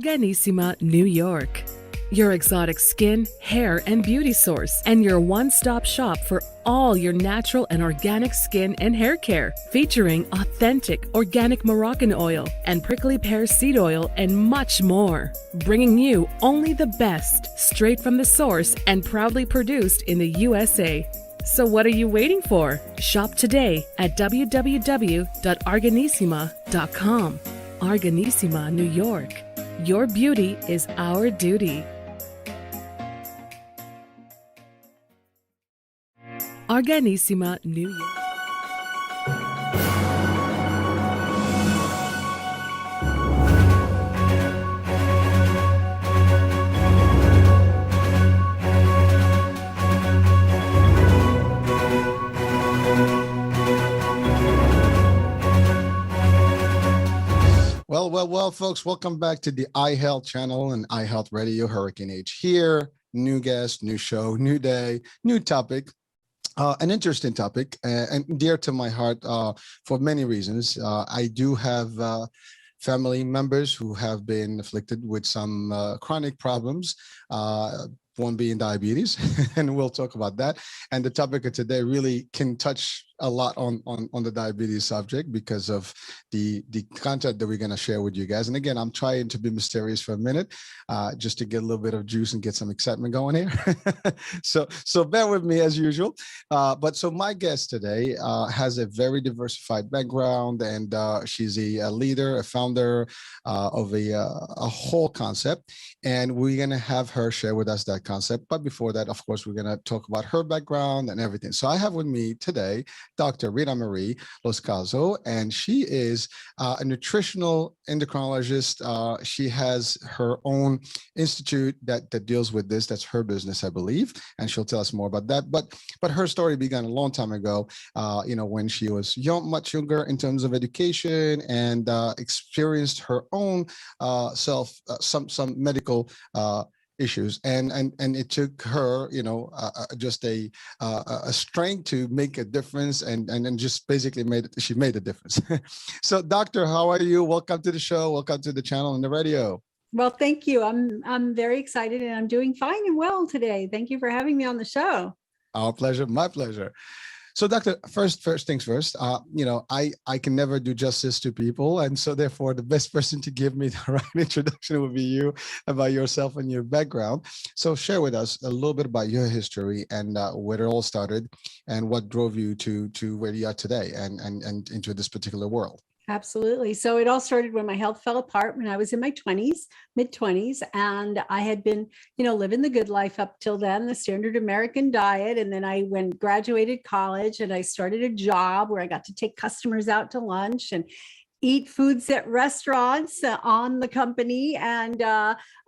Organissima, New York. Your exotic skin, hair, and beauty source, and your one-stop shop for all your natural and organic skin and hair care, featuring authentic organic Moroccan oil and prickly pear seed oil and much more. Bringing you only the best, straight from the source and proudly produced in the USA. So what are you waiting for? Shop today at www.organissima.com. Organissima, New York. Your beauty is our duty. Organissima, New York. Well, folks, welcome back to the iHealth channel and iHealth Radio. Hurricane H here. New guest, new show, new day, new topic. An interesting topic and dear to my heart for many reasons. I do have family members who have been afflicted with some chronic problems, one being diabetes, and we'll talk about that. And the topic of today really can touch a lot on the diabetes subject because of the content that we're going to share with you guys. And again, I'm trying to be mysterious for a minute, just to get a little bit of juice and get some excitement going here. so bear with me as usual. But so my guest today has a very diversified background, and she's a leader, a founder of a whole concept. And we're going to have her share with us that concept. But before that, of course, we're going to talk about her background and everything. So I have with me today Dr. Ritamarie Loscalzo, and she is a nutritional endocrinologist. She has her own institute that deals with this. That's her business, I believe, and she'll tell us more about that. But her story began a long time ago, when she was much younger in terms of education, and experienced her own some medical issues, and it took her just a strength to make a difference, and just basically she made a difference. So doctor, how are you? Welcome to the show. Welcome to the channel and the radio. Well, thank you. I'm very excited, and I'm doing fine and well today. Thank you for having me on the show. Our pleasure, my pleasure. So doctor, first things first, I can never do justice to people. And so therefore, the best person to give me the right introduction would be you, about yourself and your background. So share with us a little bit about your history and where it all started and what drove you to where you are today and into this particular world. Absolutely. So it all started when my health fell apart when I was in my mid-20s, and I had been, living the good life up till then, the standard American diet. And then I graduated college, and I started a job where I got to take customers out to lunch and eat foods at restaurants on the company. And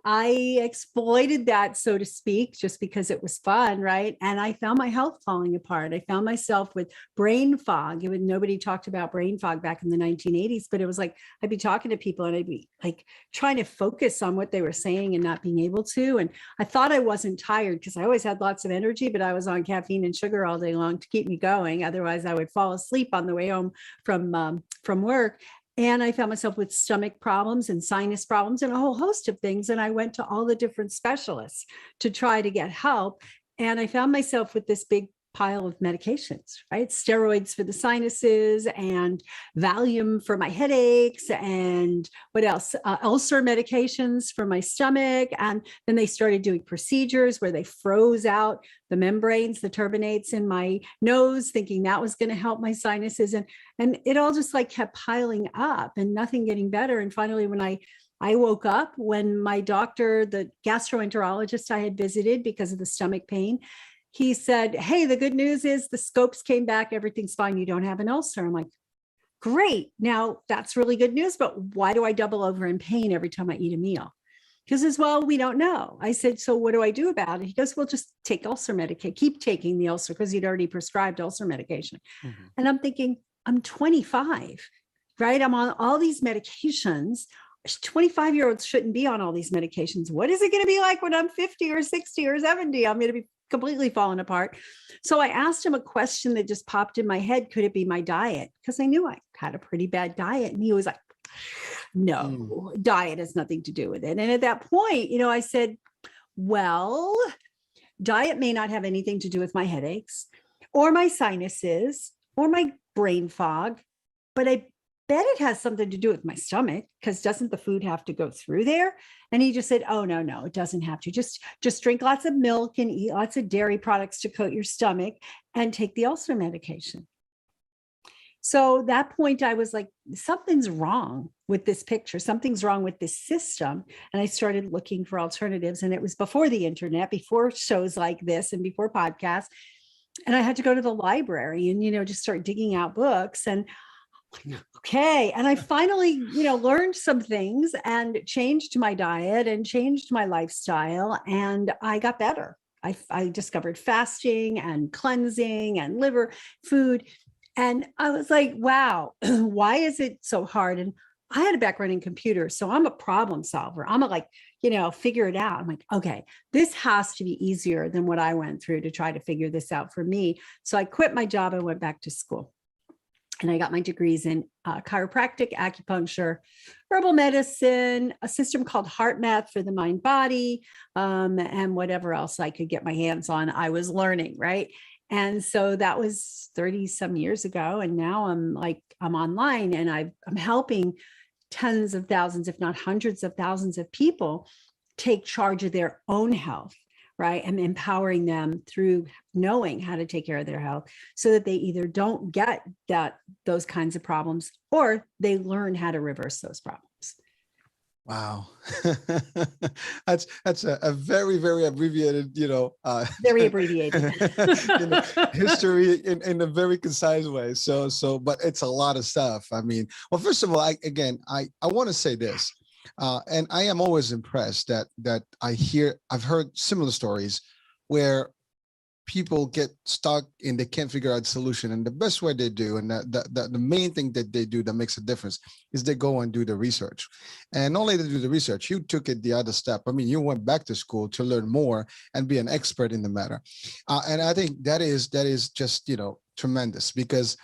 I exploited that, so to speak, just because it was fun, right? And I found my health falling apart. I found myself with brain fog. Nobody talked about brain fog back in the 1980s, but it was like, I'd be talking to people and I'd be like trying to focus on what they were saying and not being able to. And I thought I wasn't tired because I always had lots of energy, but I was on caffeine and sugar all day long to keep me going. Otherwise I would fall asleep on the way home from work. And I found myself with stomach problems and sinus problems and a whole host of things. And I went to all the different specialists to try to get help. And I found myself with this big pile of medications, right? Steroids for the sinuses and Valium for my headaches, and what else? Ulcer medications for my stomach. And then they started doing procedures where they froze out the membranes, the turbinates in my nose, thinking that was going to help my sinuses. And it all just like kept piling up and nothing getting better. And finally, when I woke up, when my doctor, the gastroenterologist I had visited because of the stomach pain, he said, "Hey, the good news is the scopes came back. Everything's fine. You don't have an ulcer." I'm like, great. Now that's really good news, but why do I double over in pain every time I eat a meal? Because as well, we don't know. I said, so what do I do about it? He goes, well, just take ulcer medication, keep taking the ulcer, because he'd already prescribed ulcer medication. Mm-hmm. And I'm thinking, I'm 25, right? I'm on all these medications. 25-year-olds shouldn't be on all these medications. What is it going to be like when I'm 50 or 60 or 70? I'm going to be completely fallen apart. So I asked him a question that just popped in my head. Could it be my diet? Because I knew I had a pretty bad diet. And he was like, No, diet has nothing to do with it. And at that point, I said, well, diet may not have anything to do with my headaches or my sinuses or my brain fog, but I bet it has something to do with my stomach, because doesn't the food have to go through there? And he just said, oh, no, it doesn't have to. Just drink lots of milk and eat lots of dairy products to coat your stomach and take the ulcer medication. So that point, I was like, something's wrong with this picture. Something's wrong with this system. And I started looking for alternatives. And it was before the internet, before shows like this, and before podcasts. And I had to go to the library and, just start digging out books. And okay. And I finally, learned some things and changed my diet and changed my lifestyle. And I got better. I discovered fasting and cleansing and liver food. And I was like, wow, why is it so hard? And I had a background in computers, so I'm a problem solver. I'm figure it out. I'm like, okay, this has to be easier than what I went through to try to figure this out for me. So I quit my job and went back to school. And I got my degrees in chiropractic, acupuncture, herbal medicine, a system called HeartMath for the mind body, and whatever else I could get my hands on, I was learning, right? And so that was 30 some years ago. And now I'm online and I'm helping tens of thousands, if not hundreds of thousands of people take charge of their own health, right? And empowering them through knowing how to take care of their health so that they either don't get those kinds of problems or they learn how to reverse those problems. Wow. that's a very, very abbreviated, very abbreviated history in a very concise way. So, but it's a lot of stuff. I mean, well, first of all, I want to say this, and I am always impressed that I've heard similar stories where people get stuck and they can't figure out the solution. And the best way they do, and the main thing that they do that makes a difference, is they go and do the research. And not only to do the research, you took it the other step. I mean, you went back to school to learn more and be an expert in the matter. And I think that is just, tremendous, because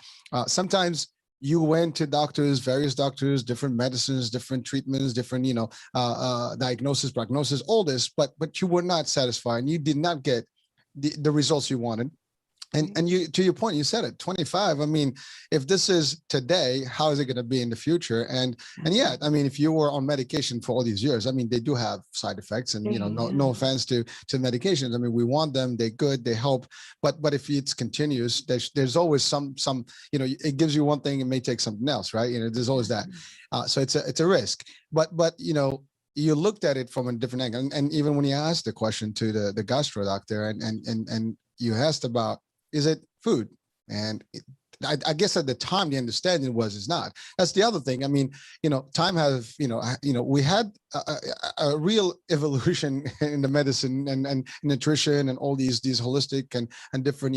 sometimes you went to doctors, various doctors, different medicines, different treatments, different, diagnosis, prognosis, all this, but you were not satisfied and you did not get the results you wanted. And you, to your point, you said it, 25. I mean, if this is today, how is it going to be in the future? And yeah, I mean, if you were on medication for all these years, I mean, they do have side effects, and no offense to medications. I mean, we want them, they're good, they help, but if it's continuous, there's always some it gives you one thing, it may take something else, right? There's always that. So it's a risk, but you looked at it from a different angle. And even when you asked the question to the gastro doctor and you asked about, is it food? And I guess at the time the understanding was it's not. That's the other thing. I mean, time has, we had a real evolution in the medicine and nutrition and all these holistic and different,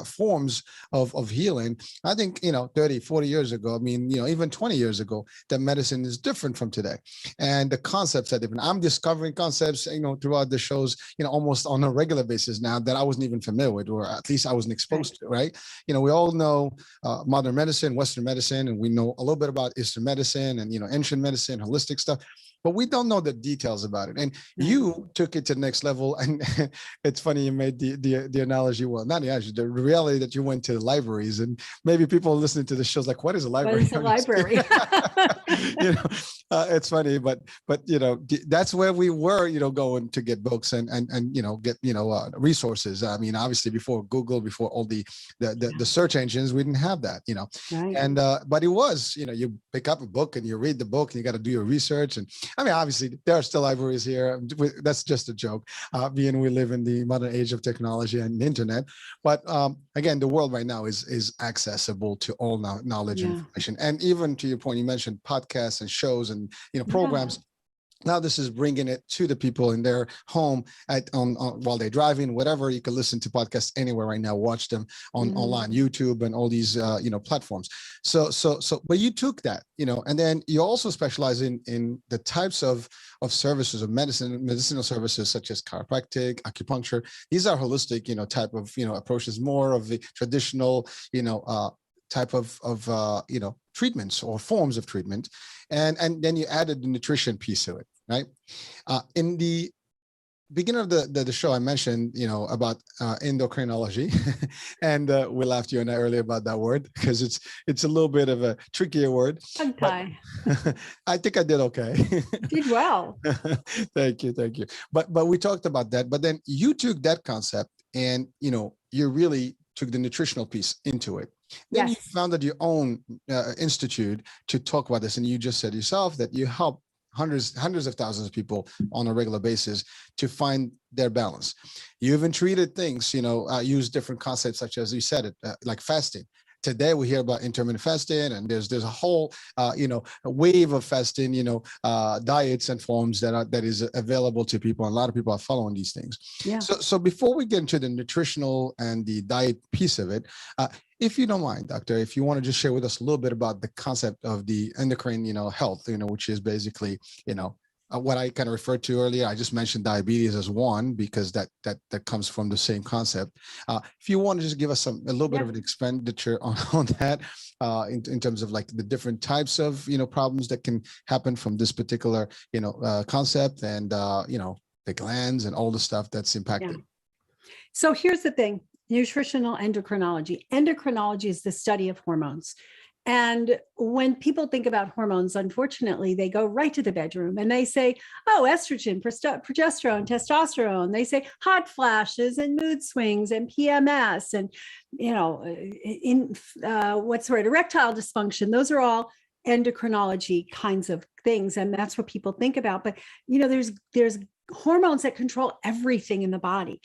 forms of healing. I think, 30, 40 years ago, I mean, even 20 years ago, that medicine is different from today. And the concepts are different. I'm discovering concepts, throughout the shows, almost on a regular basis now that I wasn't even familiar with, or at least I wasn't exposed to, right? We all know modern medicine, Western medicine, and we know a little bit about Eastern medicine and, ancient medicine, holistic stuff, but we don't know the details about it. And you took it to the next level. And it's funny, you made the analogy, well, not the analogy, the reality that you went to the libraries, and maybe people listening to the shows like, what is a library? What is a library? It's funny, but that's where we were, going to get books and get resources. I mean, obviously before Google, before all the search engines, we didn't have that, Right. And but it was, you pick up a book and you read the book and you got to do your research. And I mean, obviously there are still libraries here. That's just a joke, being we live in the modern age of technology and the internet. But again, the world right now is accessible to all knowledge and information. And even to your point, you mentioned podcasts and shows and programs. Now this is bringing it to the people in their home while they're driving, whatever. You can listen to podcasts anywhere right now. Watch them online, YouTube, and all these platforms. So, but you took that, and then you also specialize in the types of services of medicinal services such as chiropractic, acupuncture. These are holistic, type of approaches, more of the traditional, type of treatments or forms of treatment, and then you added the nutrition piece to it, right? In the beginning of the show, I mentioned, about endocrinology, and we laughed, you and I, earlier about that word because it's a little bit of a trickier word. Tongue tie. I think I did okay. Did well. Thank you. But we talked about that. But then you took that concept and you really took the nutritional piece into it. Then Yes. you founded your own institute to talk about this, and you just said yourself that you help hundreds of thousands of people on a regular basis to find their balance. You even treated things, use different concepts such as you said it, like fasting. Today we hear about intermittent fasting, and there's a whole a wave of fasting, diets and forms that is available to people, and a lot of people are following these things. Yeah. So before we get into the nutritional and the diet piece of it, if you don't mind, doctor, if you want to just share with us a little bit about the concept of the endocrine, health, which is basically, what I kind of referred to earlier. I just mentioned diabetes as one because that comes from the same concept. If you want to just give us a little bit of an expenditure on that, in terms of like the different types of problems that can happen from this particular concept, and the glands and all the stuff that's impacted. Yeah. So here's the thing. Nutritional endocrinology. Endocrinology is the study of hormones. And when people think about hormones, unfortunately, they go right to the bedroom and they say, oh, estrogen, progesterone, testosterone. They say hot flashes and mood swings and PMS and, erectile dysfunction. Those are all endocrinology kinds of things. And that's what people think about. But, there's hormones that control everything in the body.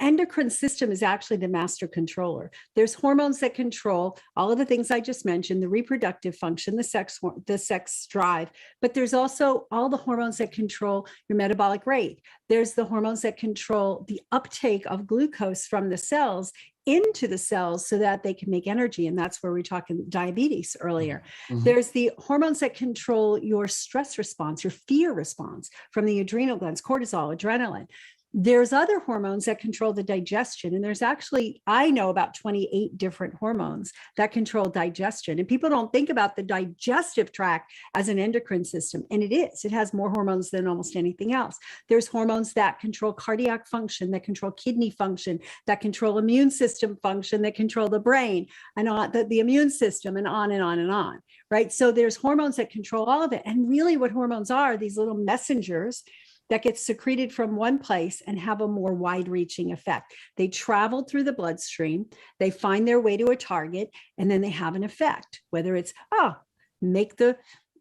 Endocrine system is actually the master controller. There's hormones that control all of the things I just mentioned, the reproductive function, the sex drive, but there's also all the hormones that control your metabolic rate. There's the hormones that control the uptake of glucose from the cells into the cells so that they can make energy. And that's where we're talking diabetes earlier. Mm-hmm. There's the hormones that control your stress response, your fear response from the adrenal glands, cortisol, adrenaline. There's other hormones that control the digestion. And there's actually, I know about 28 different hormones that control digestion. And people don't think about the digestive tract as an endocrine system. And it is. It has more hormones than almost anything else. There's hormones that control cardiac function, that control kidney function, that control immune system function, that control the brain and the immune system, and on and on and on. Right? So there's hormones that control all of it. And really what hormones are, these little messengers that gets secreted from one place and have a more wide-reaching effect. They travel through the bloodstream, they find their way to a target, and then they have an effect, whether it's, make the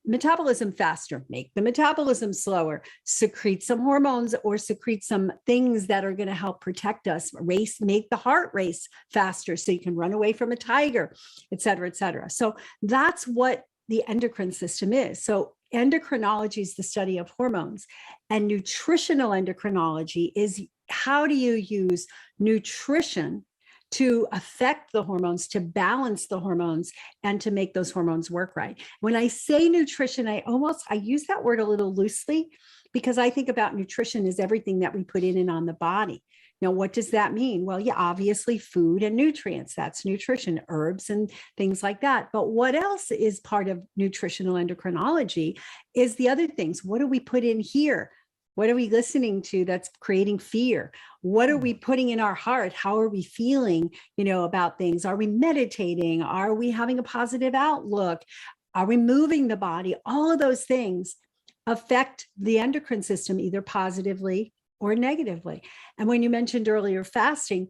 metabolism faster, make the metabolism slower, secrete some hormones or secrete some things that are going to help protect us, make the heart race faster so you can run away from a tiger, et cetera, et cetera. So that's what the endocrine system is. So endocrinology is the study of hormones, and nutritional endocrinology is how do you use nutrition to affect the hormones, to balance the hormones, and to make those hormones work right. When I say nutrition, I use that word a little loosely because I think about nutrition as everything that we put in and on the body. Now, what does that mean? Well, obviously food and nutrients, that's nutrition, herbs and things like that. But what else is part of nutritional endocrinology is the other things. What do we put in here? What are we listening to that's creating fear? What are we putting in our heart? How are we feeling, about things? Are we meditating? Are we having a positive outlook? Are we moving the body? All of those things affect the endocrine system either positively or negatively. And when you mentioned earlier fasting,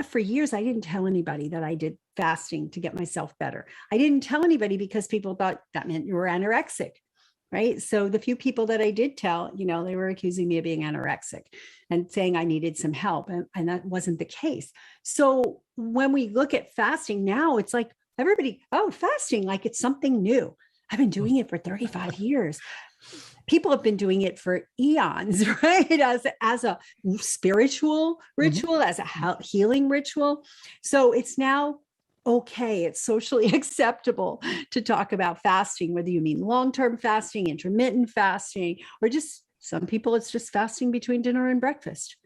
for years, I didn't tell anybody that I did fasting to get myself better. I didn't tell anybody because people thought that meant you were anorexic, right? So the few people that I did tell, they were accusing me of being anorexic and saying I needed some help. And that wasn't the case. So when we look at fasting now, it's like everybody, fasting, like it's something new. I've been doing it for 35 years. People have been doing it for eons, right? As a spiritual ritual, as a healing ritual. So it's now okay. It's socially acceptable to talk about fasting, whether you mean long-term fasting, intermittent fasting, or just some people, it's just fasting between dinner and breakfast.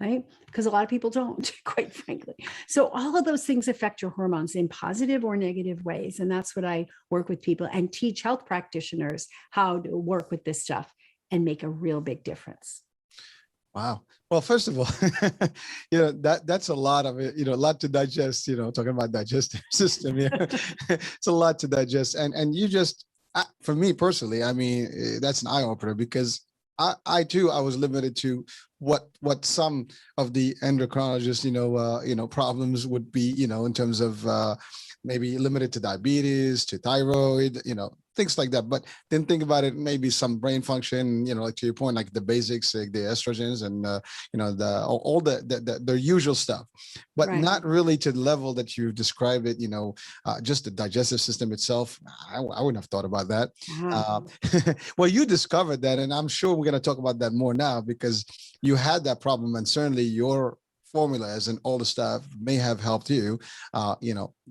right? Because a lot of people don't, quite frankly. So all of those things affect your hormones in positive or negative ways. And that's what I work with people and teach health practitioners how to work with this stuff and make a real big difference. Wow. Well, first of all, that's a lot of it, a lot to digest, talking about digestive system here. It's a lot to digest. And you just, for me personally, I mean, that's an eye opener because I too, I was limited to what some of the endocrinologists, problems would be, in terms of maybe limited to diabetes, to thyroid, things like that. But then think about it, maybe some brain function, like to your point, like the basics, like the estrogens and, all the usual stuff, but Right. not really to the level that you described it, just the digestive system itself. I wouldn't have thought about that. Well, you discovered that, and I'm sure we're going to talk about that more now because you had that problem, and certainly your formulas and all the stuff may have helped you,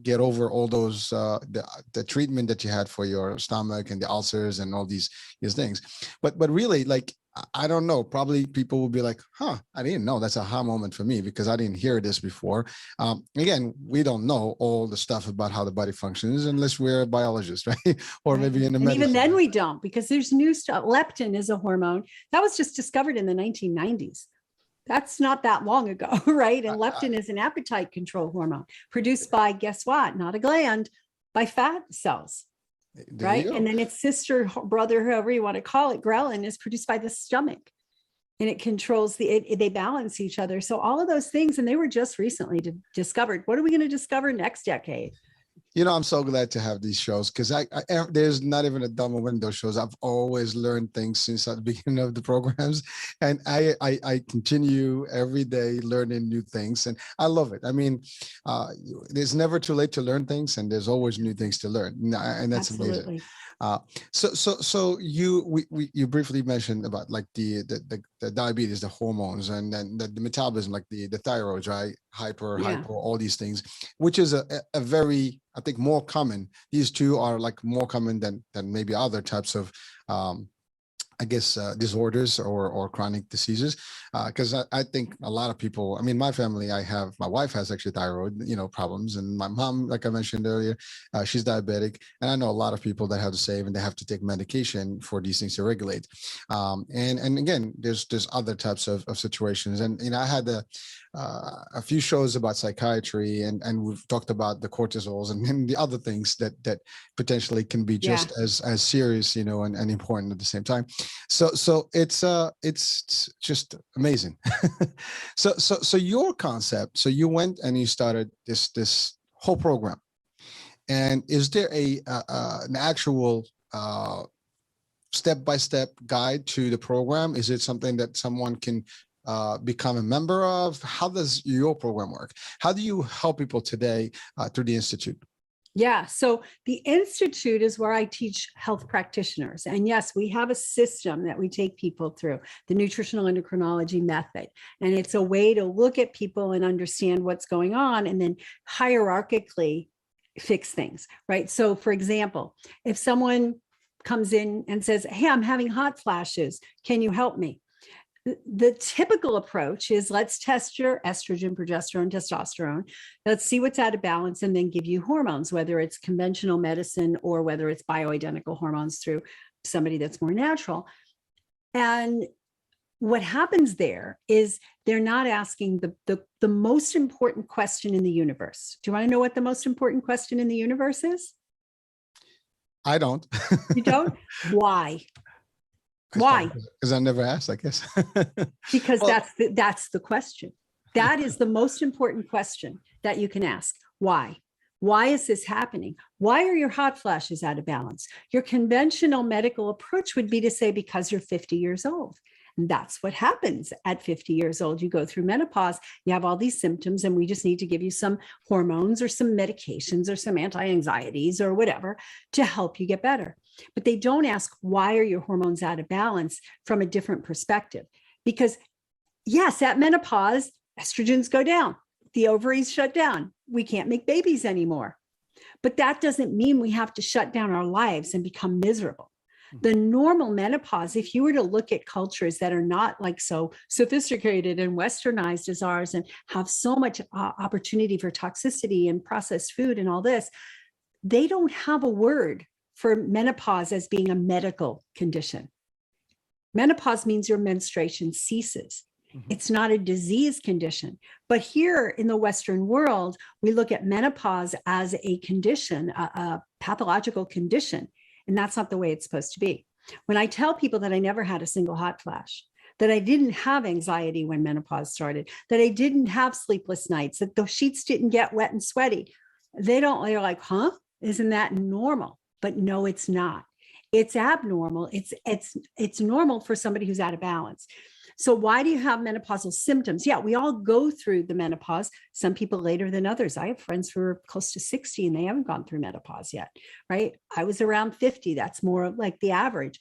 get over all those, the treatment that you had for your stomach and the ulcers and all these things. But really, like, I don't know, probably people will be like, I didn't know. That's a aha moment for me because I didn't hear this before. Again, we don't know all the stuff about how the body functions unless we're a biologist, right? Or maybe in the medicine. Even then we don't, because there's new stuff. Leptin is a hormone that was just discovered in the 1990s. That's not that long ago, right? And leptin is an appetite control hormone produced by, guess what? Not a gland, by fat cells, right? And then its sister, brother, whoever you want to call it, ghrelin, is produced by the stomach, and it controls they balance each other. So all of those things, and they were just recently discovered. What are we going to discover next decade? I'm so glad to have these shows because there's not even a dull moment in those shows. I've always learned things since the beginning of the programs, and I continue every day learning new things, and I love it. I mean, there's never too late to learn things, and there's always new things to learn, and that's Absolutely. amazing. So you briefly mentioned about like the diabetes, the hormones, and then the metabolism, like the thyroid, right? Hyper, all these things, which is a very, I think, more common. These two are like more common than maybe other types of disorders or chronic diseases. Because I think a lot of people, I mean, my family, my wife has actually thyroid, problems. And my mom, like I mentioned earlier, she's diabetic. And I know a lot of people that have to save and they have to take medication for these things to regulate. And again, there's other types of situations. And, I had a few shows about psychiatry and we've talked about the cortisols and the other things that potentially can be just as serious, and important at the same time. So it's just amazing. So your concept, so you went and you started this whole program, and is there an actual step-by-step guide to the program? Is it something that someone can become a member of? How does your program work? How do you help people today through the Institute? Yeah. So the Institute is where I teach health practitioners. And yes, we have a system that we take people through, the Nutritional Endocrinology method. And it's a way to look at people and understand what's going on and then hierarchically fix things, right? So for example, if someone comes in and says, hey, I'm having hot flashes, can you help me? The typical approach is let's test your estrogen, progesterone, testosterone. Let's see what's out of balance and then give you hormones, whether it's conventional medicine or whether it's bioidentical hormones through somebody that's more natural. And what happens there is they're not asking the most important question in the universe. Do you want to know what the most important question in the universe is? I don't. You don't? Why? Why? Because I never asked, I guess. Because that's the question. That is the most important question that you can ask. Why? Why is this happening? Why are your hot flashes out of balance? Your conventional medical approach would be to say, because you're 50 years old. And that's what happens at 50 years old. You go through menopause, you have all these symptoms, and we just need to give you some hormones or some medications or some anti-anxieties or whatever to help you get better. But they don't ask, why are your hormones out of balance from a different perspective? Because yes, at menopause, estrogens go down, the ovaries shut down. We can't make babies anymore. But that doesn't mean we have to shut down our lives and become miserable. The normal menopause, if you were to look at cultures that are not like so sophisticated and westernized as ours and have so much opportunity for toxicity and processed food and all this, they don't have a word for menopause as being a medical condition. Menopause means your menstruation ceases. It's not a disease condition. But here in the Western world, we look at menopause as a condition, a pathological condition. And that's not the way it's supposed to be. When I tell people that I never had a single hot flash, that I didn't have anxiety when menopause started, that I didn't have sleepless nights, that the sheets didn't get wet and sweaty, they're like, huh? Isn't that normal? But no, it's not. It's abnormal. It's normal for somebody who's out of balance. So why do you have menopausal symptoms? Yeah, we all go through the menopause. Some people later than others. I have friends who are close to 60 and they haven't gone through menopause yet, right? I was around 50. That's more like the average.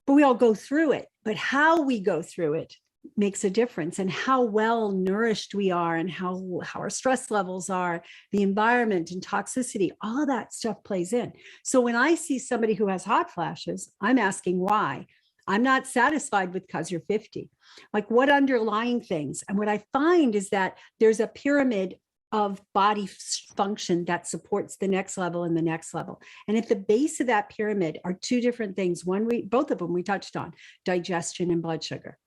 But we all go through it. But how we go through it makes a difference, and how well nourished we are and how our stress levels are, the environment and toxicity, all of that stuff plays in. So when I see somebody who has hot flashes, I'm asking why. I'm not satisfied with because you're 50. Like, what underlying things? And what I find is that there's a pyramid of body function that supports the next level and the next level. And at the base of that pyramid are two different things. Both of them we touched on: digestion and blood sugar.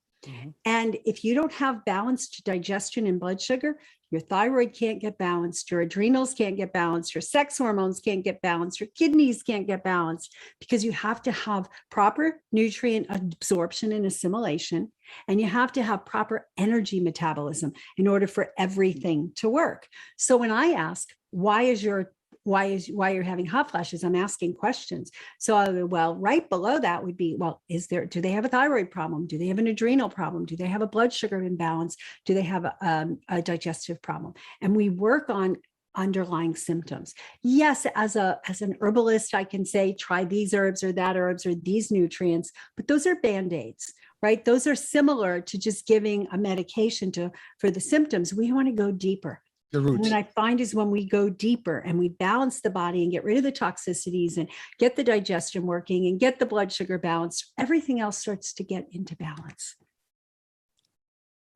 And if you don't have balanced digestion and blood sugar, your thyroid can't get balanced, your adrenals can't get balanced, your sex hormones can't get balanced, your kidneys can't get balanced, because you have to have proper nutrient absorption and assimilation, and you have to have proper energy metabolism in order for everything to work. So when I ask, why you're having hot flashes, I'm asking questions. So, well, right below that would be, well, do they have a thyroid problem? Do they have an adrenal problem? Do they have a blood sugar imbalance? Do they have a digestive problem? And we work on underlying symptoms. Yes, as an herbalist, I can say, try these herbs or that herbs or these nutrients, but those are Band-Aids, right? Those are similar to just giving a medication for the symptoms. We want to go deeper. What I find is when we go deeper and we balance the body and get rid of the toxicities and get the digestion working and get the blood sugar balanced, everything else starts to get into balance.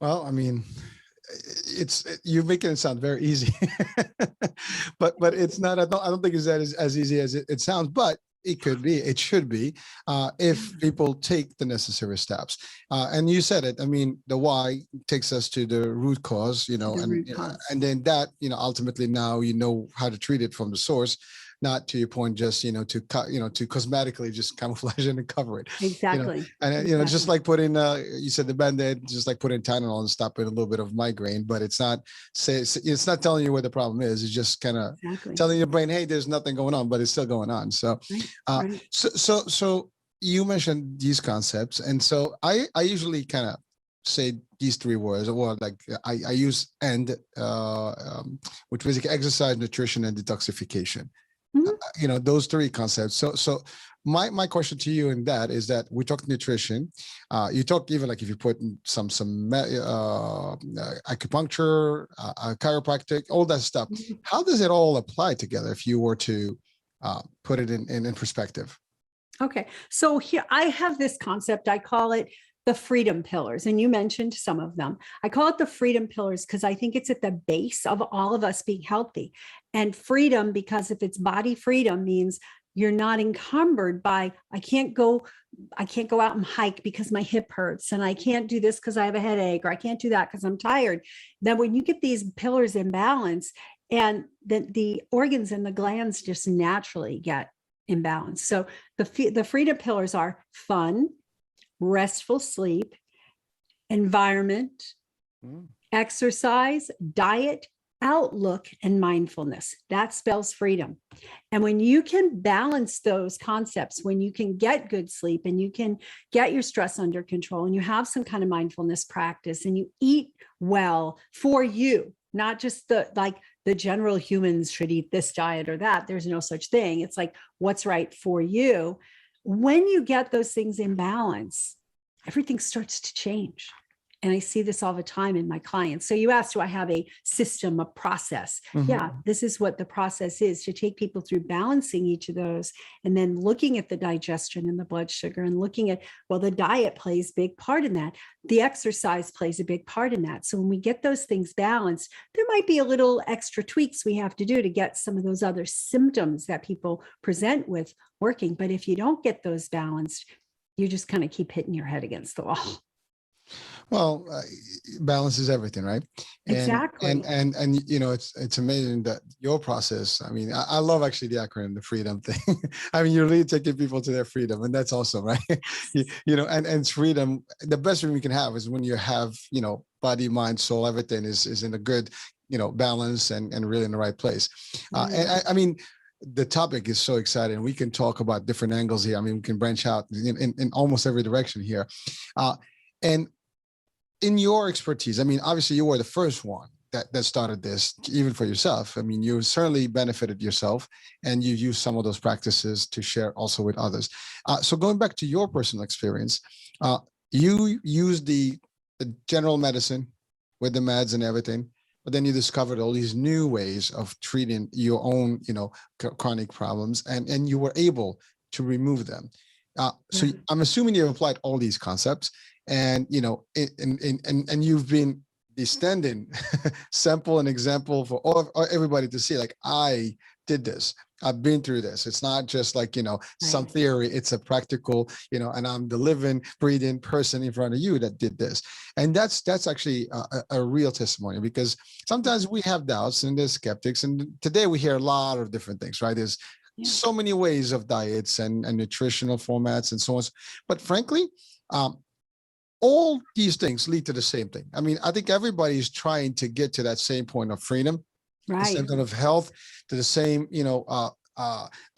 Well, I mean, you're making it sound very easy, but it's not. I don't think it's as easy as it sounds. But it could be. It should be, if people take the necessary steps. And you said it. I mean, the why takes us to the root cause, and then that, ultimately now you know how to treat it from the source, not to your point, just, to cosmetically just camouflage it and cover it. Exactly. And, exactly. just like putting, you said the Band-Aid, just like putting Tylenol and stopping a little bit of migraine, but it's not telling you where the problem is. It's just kind of telling your brain, hey, there's nothing going on, but it's still going on. So, Right. So you mentioned these concepts. And so I usually kind of say these three words, or like I use END, which basically exercise, nutrition, and detoxification. Those three concepts. So my question to you in that is that we talk nutrition. You talk even like if you put some acupuncture, chiropractic, all that stuff. How does it all apply together if you were to put it in perspective? Okay. So here I have this concept. I call it the freedom pillars. And you mentioned some of them. I call it the freedom pillars because I think it's at the base of all of us being healthy. And freedom, because if it's body freedom, means you're not encumbered by, I can't go out and hike because my hip hurts, and I can't do this because I have a headache, or I can't do that because I'm tired. Then when you get these pillars in balance, and the organs and the glands just naturally get in balance. So the freedom pillars are fun, restful sleep, environment, exercise, diet, outlook, and mindfulness. That spells freedom. And when you can balance those concepts, when you can get good sleep and you can get your stress under control and you have some kind of mindfulness practice and you eat well for you, not just the general humans should eat this diet or that. There's no such thing. It's like what's right for you. When you get those things in balance, everything starts to change. And I see this all the time in my clients. So you asked, do I have a system, a process? Mhm. Yeah, this is what the process is, to take people through balancing each of those, and then looking at the digestion and the blood sugar, and looking at, well, the diet plays a big part in that. The exercise plays a big part in that. So when we get those things balanced, there might be a little extra tweaks we have to do to get some of those other symptoms that people present with working. But if you don't get those balanced, you just kind of keep hitting your head against the wall. Well, balance is everything, right? Exactly. And you know, it's amazing that your process. I mean, I love actually the acronym, the freedom thing. I mean, you're really taking people to their freedom, and that's awesome, right? You know, and it's freedom. The best thing we can have is when you have, you know, body, mind, soul, everything is in a good, you know, balance and really in the right place. And I mean, the topic is so exciting. We can talk about different angles here. I mean, we can branch out in almost every direction here. And in your expertise, I mean, obviously you were the first one that started this, even for yourself. I mean, you certainly benefited yourself, and you used some of those practices to share also with others. So going back to your personal experience, you used the general medicine with the meds and everything, but then you discovered all these new ways of treating your own, you know, chronic problems, and you were able to remove them. So I'm assuming you've applied all these concepts, and you know, and you've been the standing sample and example for everybody to see. Like, I did this. I've been through this. It's not just like, you know, some theory. It's a practical, you know, and I'm the living, breathing person in front of you that did this. And that's actually a real testimony, because sometimes we have doubts and there's skeptics. And today we hear a lot of different things, right? There's so many ways of diets and nutritional formats and so on. But frankly, all these things lead to the same thing. I mean, I think everybody's trying to get to that same point of freedom, the same kind of health, to the same, you know,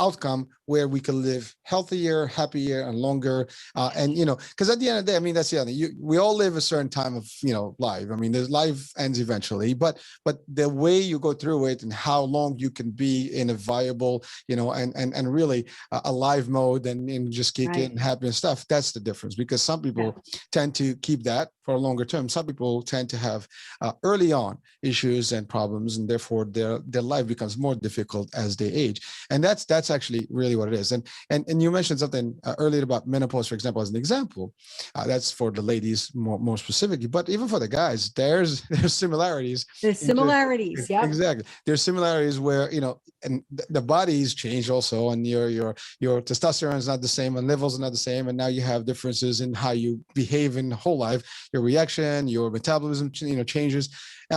outcome where we can live healthier, happier, and longer. And, you know, because at the end of the day, I mean, that's the other thing. We all live a certain time of, you know, life. I mean, life ends eventually, but the way you go through it and how long you can be in a viable, you know, and really alive mode and just kick it and happy and stuff, that's the difference. Because some people tend to keep that for a longer term. Some people tend to have early on issues and problems, and therefore their life becomes more difficult as they age. And that's actually really what it is. And you mentioned something earlier about menopause, for example, as an example. That's for the ladies more specifically, but even for the guys, there's similarities. There's similarities, yeah. Exactly. There's similarities where, you know, and the bodies change also, and your testosterone is not the same, and levels are not the same, and now you have differences in how you behave in whole life. Your reaction, your metabolism, you know, changes.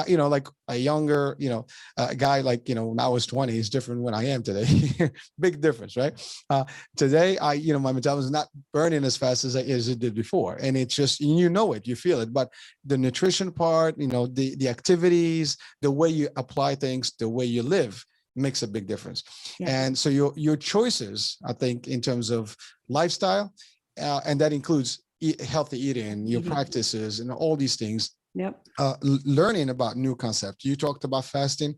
You know, like a younger, you know, a guy like, you know, when I was 20 is different when I am today. Big difference, right? Today, you know, my metabolism is not burning as fast as it did before. And it's just, you know it, you feel it. But the nutrition part, you know, the activities, the way you apply things, the way you live makes a big difference. And so your choices, I think, in terms of lifestyle, and that includes healthy eating, your practices, and all these things. Learning about new concepts. You talked about fasting.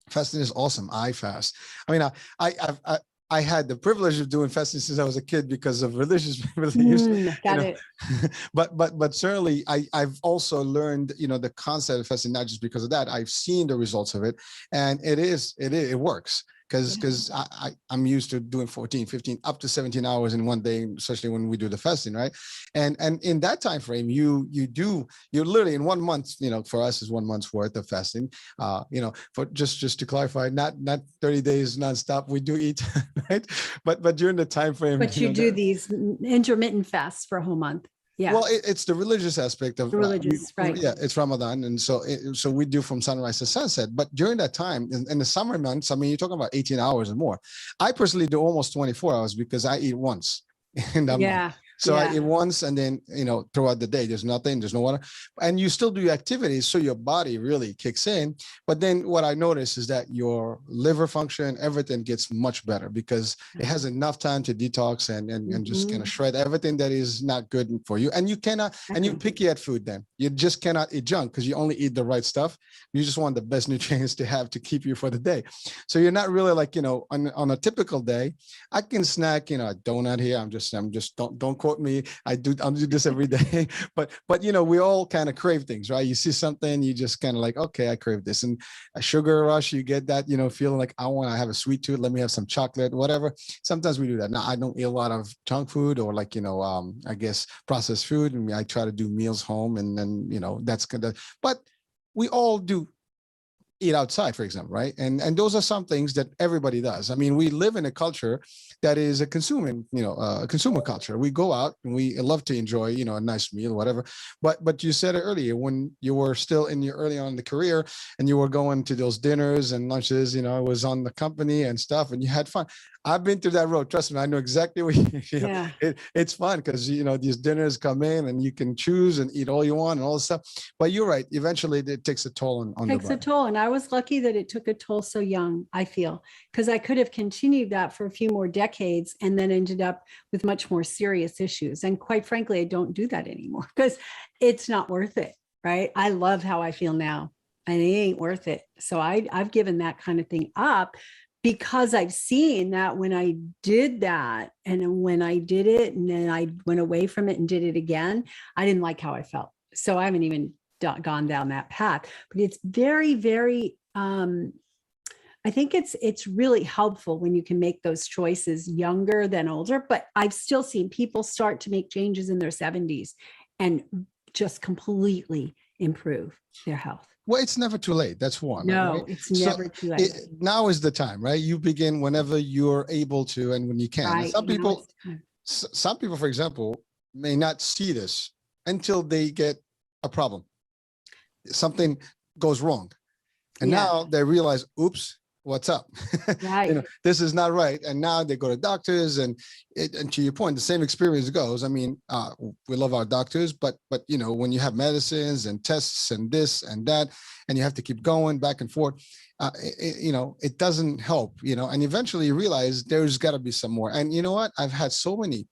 Fasting is awesome. I fast. I mean, I had the privilege of doing fasting since I was a kid because of religious beliefs. Got it. But certainly I've also learned, you know, the concept of fasting, not just because of that. I've seen the results of it, and it works. Because I'm used to doing 14, 15, up to 17 hours in one day, especially when we do the fasting, right? And in that time frame, you're literally in 1 month, you know, for us is 1 month's worth of fasting. You know, for just to clarify, not 30 days nonstop. We do eat, right? But during the time frame. But you do these intermittent fasts for a whole month. Yeah. Well, it's the religious aspect of religious, right? Yeah, it's Ramadan, and so we do from sunrise to sunset. But during that time, in the summer months, I mean, you're talking about 18 hours and more. I personally do almost 24 hours because I eat once. So I eat once, and then, you know, throughout the day, there's no water, and you still do your activities. So your body really kicks in. But then what I notice is that your liver function, everything gets much better because it has enough time to detox and just kind of shred everything that is not good for you. And you cannot, and you're picky at food then. You just cannot eat junk because you only eat the right stuff. You just want the best nutrients to have to keep you for the day. So you're not really like, you know, on a typical day, I can snack, you know, a donut here. I'm just don't quote quote me. I do this every day. But we all kind of crave things, right? You see something, you just kind of like, okay, I crave this. And a sugar rush, you get that, feeling like I want to have a sweet tooth. Let me have some chocolate, whatever. Sometimes we do that. Now, I don't eat a lot of junk food or like, I guess processed food. And I try to do meals home, and then, that's good. But we all do eat outside, for example, right? And those are some things that everybody does. I mean, we live in a culture that is a consumer culture. We go out and we love to enjoy, a nice meal, whatever. But you said it earlier, when you were still in your early on in the career and you were going to those dinners and lunches, it was on the company and stuff, and you had fun. I've been through that road. Trust me, I know exactly what Yeah. It's fun because, these dinners come in and you can choose and eat all you want and all this stuff. But you're right. Eventually it takes a toll on the body. Takes a toll. And I was lucky that it took a toll so young, I feel, because I could have continued that for a few more decades and then ended up with much more serious issues. And quite frankly, I don't do that anymore because it's not worth it, right? I love how I feel now and it ain't worth it. So I've given that kind of thing up, because I've seen that when I did that and when I did it and then I went away from it and did it again, I didn't like how I felt. So I haven't even gone down that path. But it's very, very, I think it's really helpful when you can make those choices younger than older. But I've still seen people start to make changes in their 70s and just completely improve their health. Well, it's never too late. That's one. No, right? it's never too late. Now is the time, right? You begin whenever you're able to and when you can. Right. Some people, for example, may not see this until they get a problem. Something goes wrong. And now they realize, oops, what's up? Right. This is not right. And now they go to doctors and to your point, the same experience goes. I mean, we love our doctors, but when you have medicines and tests and this and that, and you have to keep going back and forth, it doesn't help, and eventually you realize there's got to be some more. And you know what? I've had so many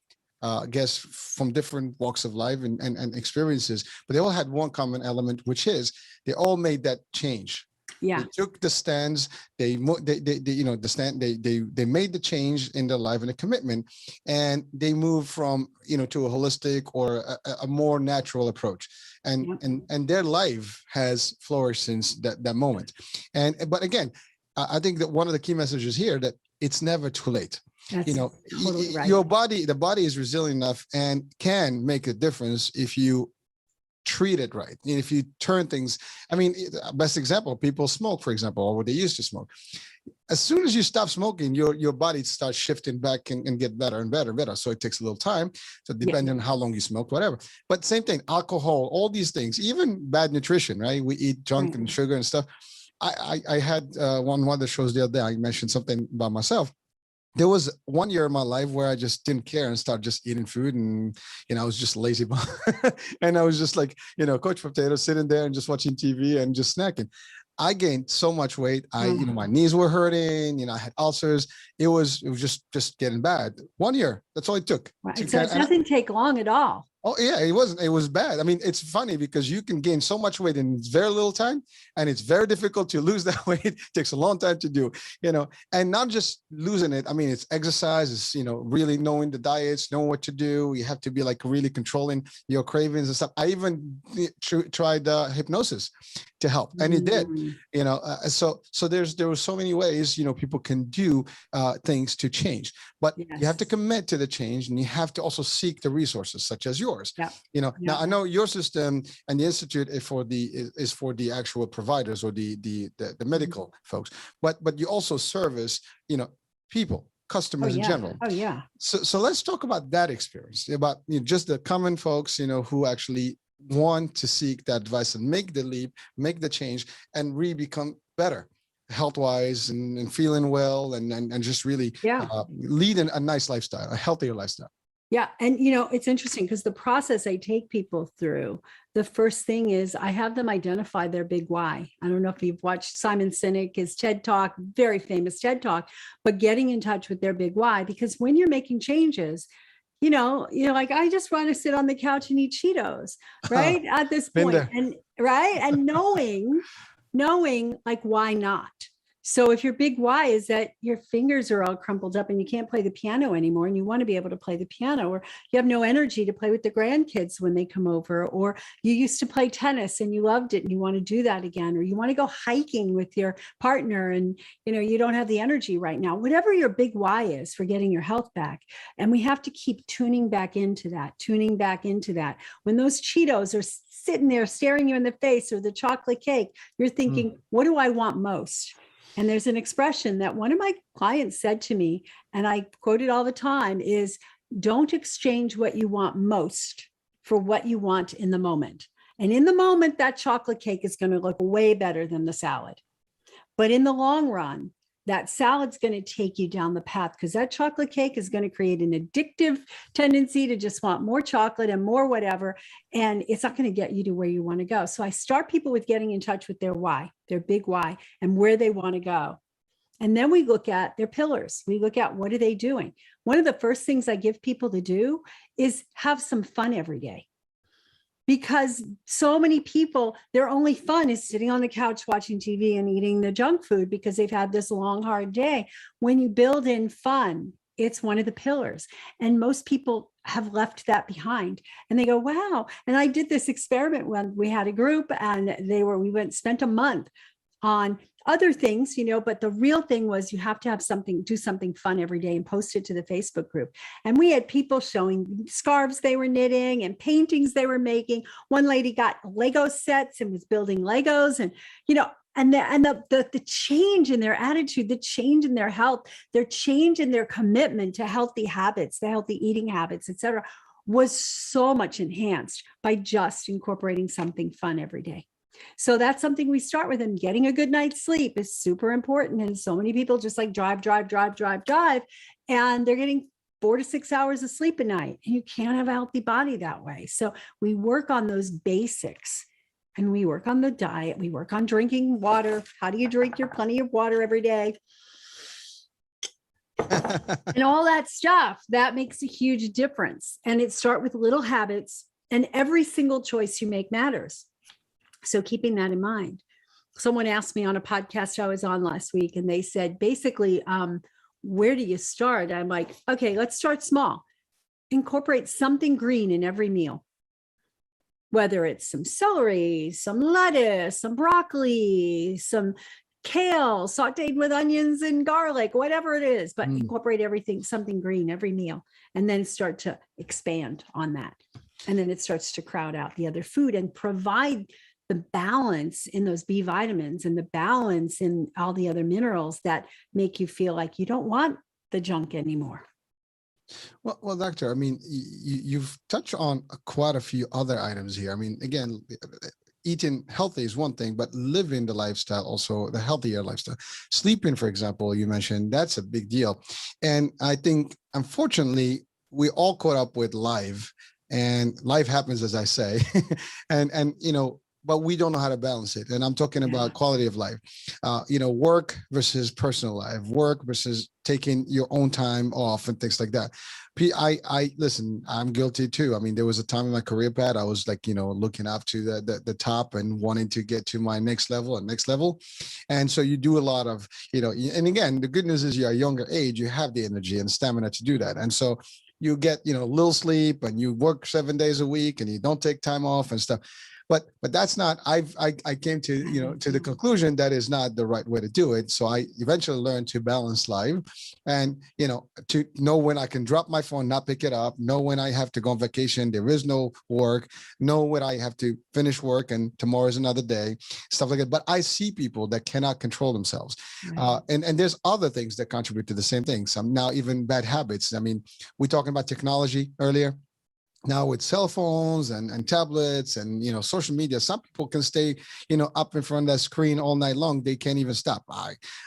guests from different walks of life and experiences, but they all had one common element, which is they all made that change. Yeah. They took the stands. They made the change in their life and a commitment, and they moved from to a holistic or a more natural approach, and their life has flourished since that moment. But again, I think that one of the key messages here that it's never too late. That's totally right. The body is resilient enough and can make a difference if you treat it right. And if you turn things, I mean, best example, people smoke, for example, or they used to smoke. As soon as you stop smoking, your body starts shifting back and get better and better and better. So it takes a little time. So depending on how long you smoke, whatever. But same thing, alcohol, all these things, even bad nutrition, right? We eat junk and sugar and stuff. I had one of the shows the other day, I mentioned something about myself. There was 1 year in my life where I just didn't care and started just eating food, and I was just lazy, and I was just like couch potato, sitting there and just watching TV and just snacking. I gained so much weight. My knees were hurting. I had ulcers. It was just getting bad. 1 year. That's all it took. Right. So it doesn't take long at all. Oh yeah, it was bad. I mean, it's funny because you can gain so much weight in very little time, and it's very difficult to lose that weight. It takes a long time to do, and not just losing it. I mean, it's exercise, it's, really knowing the diets, knowing what to do. You have to be like really controlling your cravings and stuff. I even tried hypnosis to help, and it did, so there were so many ways, people can do things to change, but you have to commit to the change, and you have to also seek the resources such as yours. Now I know your system and the institute is for the actual providers or the medical folks, but you also service people, customers in general. Oh yeah. So let's talk about that experience, about just the common folks who actually want to seek that advice and make the leap, make the change, and really become better health-wise and feeling well and just really leading a nice lifestyle, a healthier lifestyle. Yeah. And, it's interesting because the process I take people through, the first thing is I have them identify their big why. I don't know if you've watched Simon Sinek, his TED Talk, very famous TED Talk, but getting in touch with their big why, because when you're making changes, like I just want to sit on the couch and eat Cheetos, right? At this point, and knowing like, why not? So if your big why is that your fingers are all crumpled up and you can't play the piano anymore, and you want to be able to play the piano, or you have no energy to play with the grandkids when they come over, or you used to play tennis and you loved it and you want to do that again, or you want to go hiking with your partner and you don't have the energy right now, whatever your big why is for getting your health back. And we have to keep tuning back into that. When those Cheetos are sitting there staring you in the face, or the chocolate cake, you're thinking, what do I want most? And there's an expression that one of my clients said to me, and I quote it all the time, is don't exchange what you want most for what you want in the moment. And in the moment, that chocolate cake is going to look way better than the salad. But in the long run, that salad's going to take you down the path, because that chocolate cake is going to create an addictive tendency to just want more chocolate and more whatever. And it's not going to get you to where you want to go. So I start people with getting in touch with their why, their big why, and where they want to go. And then we look at their pillars. We look at what are they doing. One of the first things I give people to do is have some fun every day. Because so many people, their only fun is sitting on the couch watching TV and eating the junk food because they've had this long, hard day. When you build in fun, it's one of the pillars. And most people have left that behind. And they go, wow. And I did this experiment when we had a group, and we spent a month on other things, but the real thing was you have to have do something fun every day and post it to the Facebook group. And we had people showing scarves they were knitting and paintings they were making. One lady got Lego sets and was building Legos, and, the change in their attitude, the change in their health, their change in their commitment to healthy habits, the healthy eating habits, etc., was so much enhanced by just incorporating something fun every day. So that's something we start with. And getting a good night's sleep is super important. And so many people just like drive, and they're getting 4 to 6 hours of sleep a night. And you can't have a healthy body that way. So we work on those basics, and we work on the diet. We work on drinking water. How do you drink your plenty of water every day? And all that stuff, that makes a huge difference. And it starts with little habits, and every single choice you make matters. So keeping that in mind. Someone asked me on a podcast I was on last week, and they said, basically, where do you start? I'm like, okay, let's start small. Incorporate something green in every meal, whether it's some celery, some lettuce, some broccoli, some kale sauteed with onions and garlic, whatever it is, but incorporate everything, something green every meal, and then start to expand on that. And then it starts to crowd out the other food and provide the balance in those B vitamins and the balance in all the other minerals that make you feel like you don't want the junk anymore. Well, doctor, I mean, you've touched on quite a few other items here. I mean, again, eating healthy is one thing, but living the lifestyle, also the healthier lifestyle. Sleeping, for example, you mentioned, that's a big deal. And I think, unfortunately, we all caught up with life, and life happens, as I say, and but we don't know how to balance it. And I'm talking about quality of life, work versus personal life, work versus taking your own time off and things like that. I listen, I'm guilty too. I mean, there was a time in my career path, I was like, looking up to the top and wanting to get to my next level. And so you do a lot of, and again, the good news is you're a younger age, you have the energy and stamina to do that. And so you get, little sleep, and you work 7 days a week, and you don't take time off and stuff. But that's not, I came to, to the conclusion that is not the right way to do it. So I eventually learned to balance life, and, to know when I can drop my phone, not pick it up, know when I have to go on vacation, there is no work, know when I have to finish work and tomorrow is another day, stuff like that. But I see people that cannot control themselves. And there's other things that contribute to the same thing. Some now even bad habits. I mean, we're talking about technology earlier. Now with cell phones and tablets and, social media, some people can stay, up in front of that screen all night long. They can't even stop.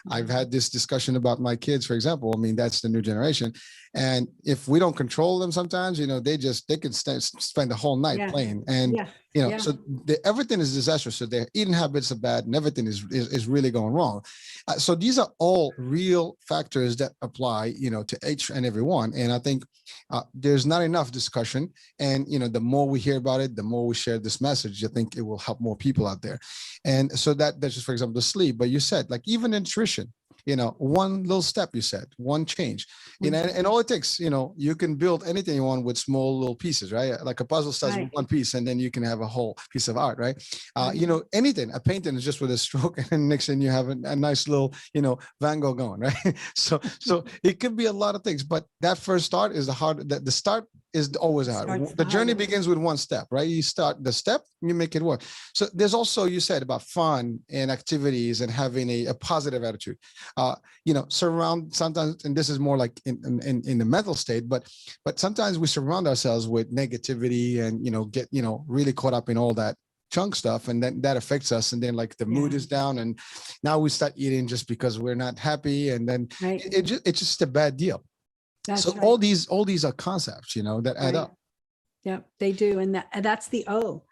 I've had this discussion about my kids, for example. I mean, that's the new generation. And if we don't control them sometimes, they can spend the whole night playing. And, so everything is disastrous. So their eating habits are bad, and everything is really going wrong. So these are all real factors that apply, to each and every one. And I think there's not enough discussion And, the more we hear about it, the more we share this message, I think it will help more people out there. And so that's just, for example, the sleep. But you said, like, even nutrition, one little step, you said, one change, and all it takes, you can build anything you want with small little pieces, right? Like a puzzle starts with one piece, and then you can have a whole piece of art, right? Anything, a painting is just with a stroke, and then next thing you have a nice little, Van Gogh going, right? So it could be a lot of things, but that first start is the start is always hard. The journey begins with one step, right? You start the step, you make it work. So there's also, you said, about fun and activities and having a positive attitude. Surround sometimes, and this is more like in the mental state, but sometimes we surround ourselves with negativity and get really caught up in all that chunk stuff, and then that affects us, and then like the mood is down, and now we start eating just because we're not happy, and then it's just a bad deal. So all these are concepts, that add up. Yeah, they do. And that's the O,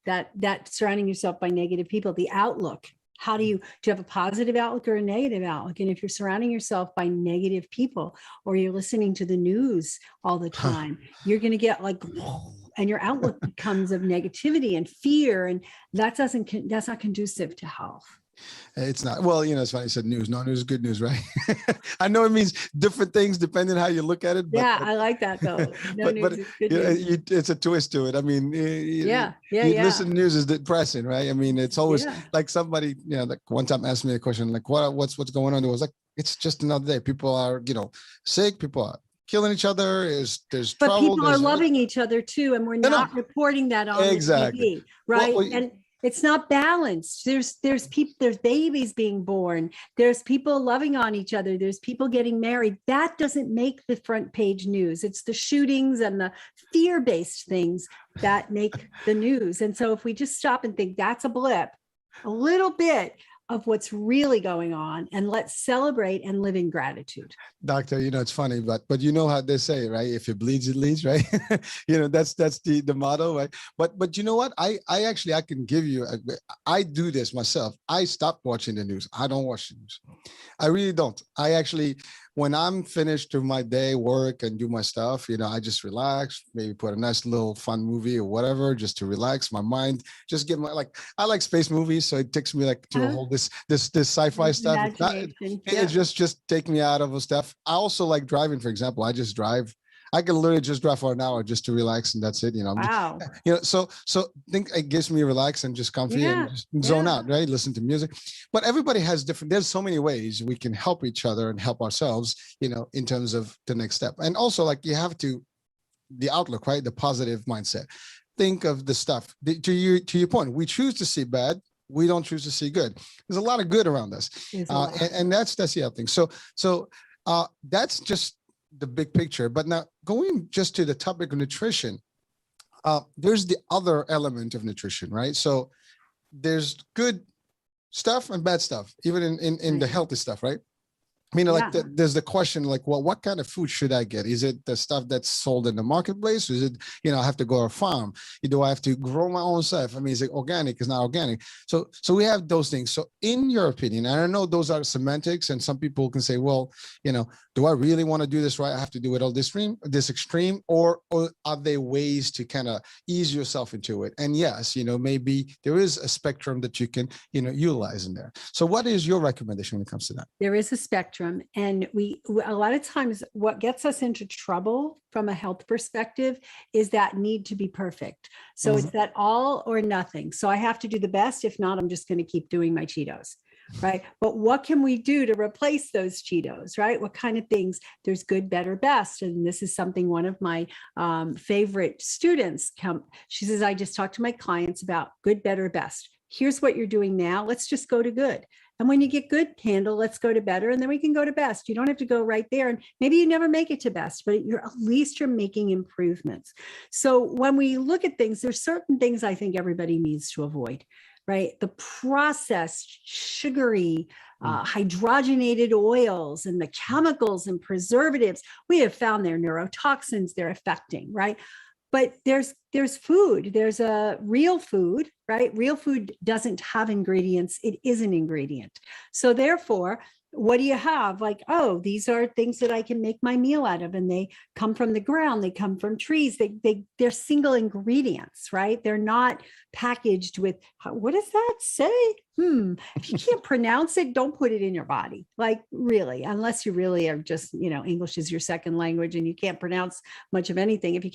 that surrounding yourself by negative people. The outlook. Do you have a positive outlook or a negative outlook? And if you're surrounding yourself by negative people, or you're listening to the news all the time, you're going to get like, and your outlook becomes of negativity and fear. And that's not conducive to health. It's not. Well, it's funny you said news. No news is good news, right? I know it means different things depending on how you look at it. But, I like that though. No news is good news. It's a twist to it. I mean, listen to news is depressing, right? I mean, it's always like somebody, like one time asked me a question, like, what's going on? It was like, it's just another day. People are, sick. People are killing each other. There's but trouble. People are loving each other too, and we're not reporting that on TV, right? And it's not balanced. There's people, there's babies being born. There's people loving on each other. There's people getting married. That doesn't make the front page news. It's the shootings and the fear-based things that make the news. And so if we just stop and think that's a blip, a little bit of what's really going on, and let's celebrate and live in gratitude. Doctor, it's funny, but you know how they say, right? If it bleeds, it leads, right? That's the motto, right? But you know what? I can give you, I do this myself. I stopped watching the news. I don't watch the news. I really don't. I actually, when I'm finished with my day, work and do my stuff, I just relax, maybe put a nice little fun movie or whatever, just to relax my mind, just get I like space movies. So it takes me like to a whole this sci-fi stuff. It just take me out of stuff. I also like driving, for example. I just drive. I can literally just drive for an hour just to relax, and that's it. Wow. So think it gives me relax and just comfy and just zone out, right? Listen to music. But everybody has different. There's so many ways we can help each other and help ourselves, in terms of the next step. And also, like, you have to the outlook, right? The positive mindset. Think of the stuff. To your point, we choose to see bad. We don't choose to see good. There's a lot of good around us, and that's the other thing. So that's just the big picture. But now going just to the topic of nutrition, there's the other element of nutrition, right? So there's good stuff and bad stuff, even in the healthy stuff, right? I mean, there's the question, like, well, what kind of food should I get? Is it the stuff that's sold in the marketplace? Or is it, I have to go to a farm? Do I have to grow my own stuff? I mean, is it organic? Is not organic? So we have those things. So in your opinion, and I know those are semantics, and some people can say, well, do I really want to do this right? I have to do it all this extreme, or are there ways to kind of ease yourself into it? And yes, maybe there is a spectrum that you can, utilize in there. So what is your recommendation when it comes to that? There is a spectrum. And a lot of times what gets us into trouble from a health perspective is that need to be perfect. So it's that all or nothing. So I have to do the best. If not, I'm just going to keep doing my Cheetos. Right. But what can we do to replace those Cheetos? Right. What kind of things? There's good, better, best. And this is something one of my favorite students she says, I just talk to my clients about good, better, best. Here's what you're doing now. Let's just go to good. And when you get good handle, let's go to better, and then we can go to best. You don't have to go right there. And maybe you never make it to best, but at least you're making improvements. So when we look at things, there's certain things I think everybody needs to avoid, right? The processed, sugary, hydrogenated oils and the chemicals and preservatives, we have found their neurotoxins they're affecting, right? But there's food. There's a real food, right? Real food doesn't have ingredients. It is an ingredient. So therefore, what do you have? Like, oh, these are things that I can make my meal out of, and they come from the ground, they come from trees, they're single ingredients, right? They're not packaged with, what does that say? If you can't pronounce it, don't put it in your body. Like, really, unless you really are just, English is your second language and you can't pronounce much of anything. If you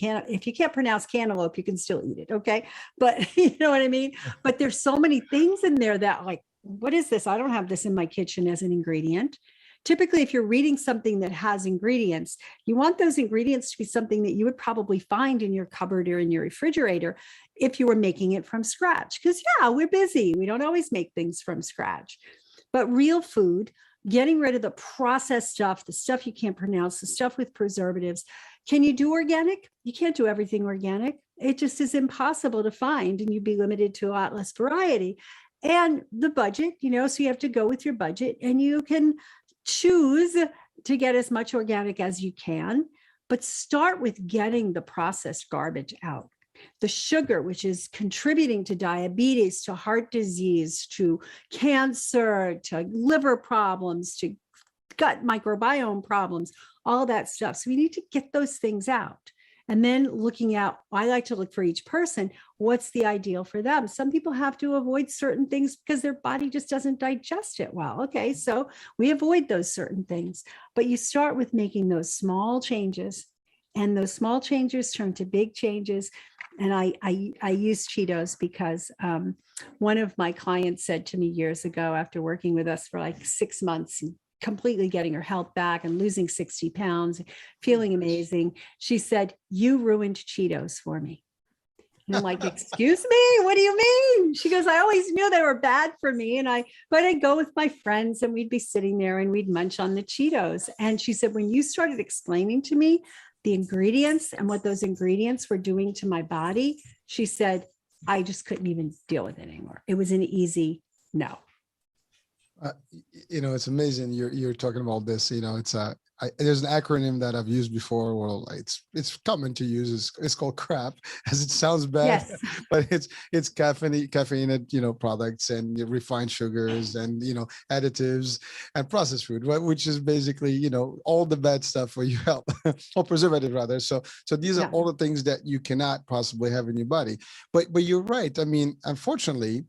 can't pronounce cantaloupe, you can still eat it. Okay. But you know what I mean? But there's so many things in there that, like, what is this? I don't have this in my kitchen as an ingredient. Typically, if you're reading something that has ingredients, you want those ingredients to be something that you would probably find in your cupboard or in your refrigerator if you were making it from scratch. Because yeah, we're busy. We don't always make things from scratch. But real food, getting rid of the processed stuff, the stuff you can't pronounce, the stuff with preservatives. Can you do organic? You can't do everything organic. It just is impossible to find, and you'd be limited to a lot less variety. And the budget, so you have to go with your budget, and you can choose to get as much organic as you can, but start with getting the processed garbage out. The sugar, which is contributing to diabetes, to heart disease, to cancer, to liver problems, to gut microbiome problems, all that stuff. So we need to get those things out. And then looking at, I like to look for each person, what's the ideal for them? Some people have to avoid certain things because their body just doesn't digest it well. Okay, so we avoid those certain things, but you start with making those small changes, and those small changes turn to big changes. And I use Cheetos because one of my clients said to me years ago, after working with us for like 6 months, completely getting her health back and losing 60 pounds, feeling amazing, she said, "You ruined Cheetos for me." And I'm like, "Excuse me, what do you mean?" She goes, "I always knew they were bad for me. But I'd go with my friends and we'd be sitting there and we'd munch on the Cheetos." And she said, "When you started explaining to me the ingredients and what those ingredients were doing to my body," she said, "I just couldn't even deal with it anymore. It was an easy no." It's amazing you're talking about this. There's an acronym that I've used before. Well, it's common to use. It's called CRAP, as it sounds bad, Yes. but it's caffeinated, products and refined sugars and additives and processed food, right? Which is basically all the bad stuff for your health, or preservative rather. So these are all the things that you cannot possibly have in your body. But you're right. I mean, unfortunately,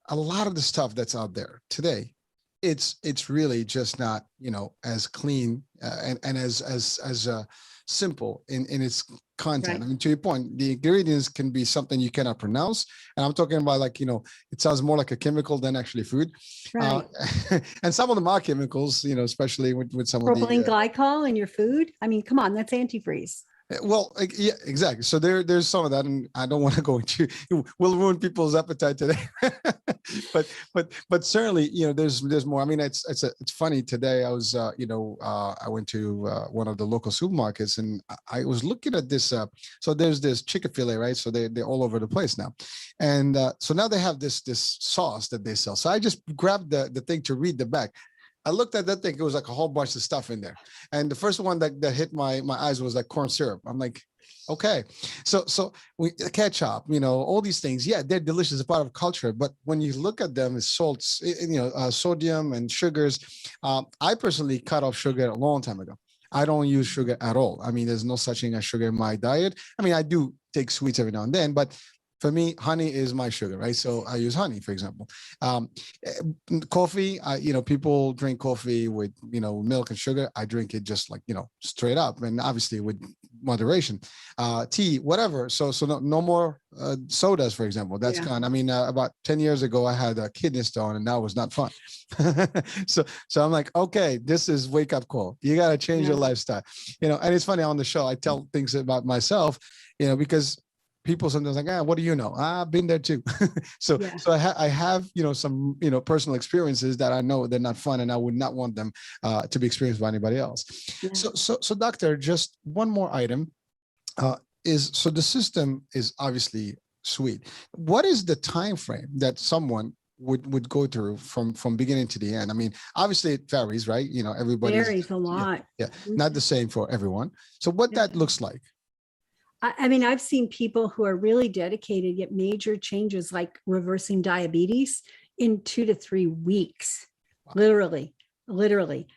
a lot of the stuff that's out there today, it's really just not as clean and as simple in its content. Right. I mean, to your point, the ingredients can be something you cannot pronounce, and I'm talking about it sounds more like a chemical than actually food. Right. And some of them are chemicals, especially with some of Propylene the glycol in your food. I mean, come on, that's antifreeze. well, yeah, exactly. So there's some of that, and I don't want to go into. We'll ruin people's appetite today, but certainly, there's more. I mean, it's funny. Today, I was, I went to one of the local supermarkets, and I was looking at this. So there's this chicken fillet, right? So they're all over the place now, and so now they have this sauce that they sell. So I just grabbed the thing to read the back. I looked at that thing. It was like a whole bunch of stuff in there. And the first one that hit my eyes was like corn syrup. I'm like, okay. So ketchup, all these things. Yeah, they're delicious. It's part of culture. But when you look at them as salts, sodium and sugars, I personally cut off sugar a long time ago. I don't use sugar at all. I mean, there's no such thing as sugar in my diet. I mean, I do take sweets every now and then, but for me, honey is my sugar, right? So I use honey, for example. Coffee, people drink coffee with, milk and sugar. I drink it just like, straight up, and obviously with moderation. Tea, whatever. So no more sodas, for example. That's gone. I mean, about 10 years ago, I had a kidney stone, and that was not fun. So I'm like, okay, this is wake up call. You got to change your lifestyle, and it's funny on the show, I tell things about myself, because people sometimes like, what do you know? I've been there too. So I have, some, personal experiences that I know they're not fun, and I would not want them to be experienced by anybody else. Yeah. So doctor, just one more item so the system is obviously sweet. What is the time frame that someone would go through from beginning to the end? I mean, obviously it varies, right? Everybody varies a lot. Yeah, not the same for everyone. So what that looks like? I mean, I've seen people who are really dedicated get major changes like reversing diabetes in 2 to 3 weeks, literally. literally.